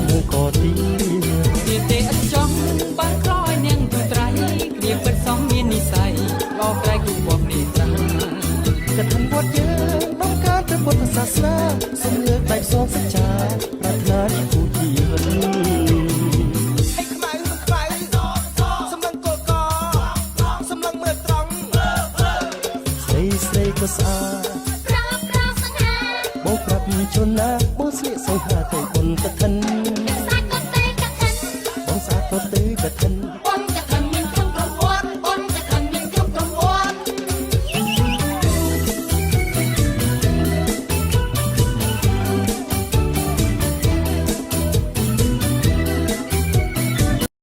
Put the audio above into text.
មើលក៏ទីទៀតទេអត់ចង់បានក្រោយនាងទូត្រៃគ្នាពិតសំមាននិស័យលោកក្រៃគូបបនេះតាកឋិនវត្តយើងต้องការព្រះពុទ្ធសាសនាសូមលើកដៃសងសច្ចាប្រាថ្នាជាគូជីវិតស្រីក៏ស្អាតប្រាប្រាសង្ហាបងប្រាប់ជនណាបងស្លៀកសង្ហាទៅបុណ្យកឋិនសាច់ក៏ទេកឋិនបងស្អាតក៏ទេកឋិនបុណ្យ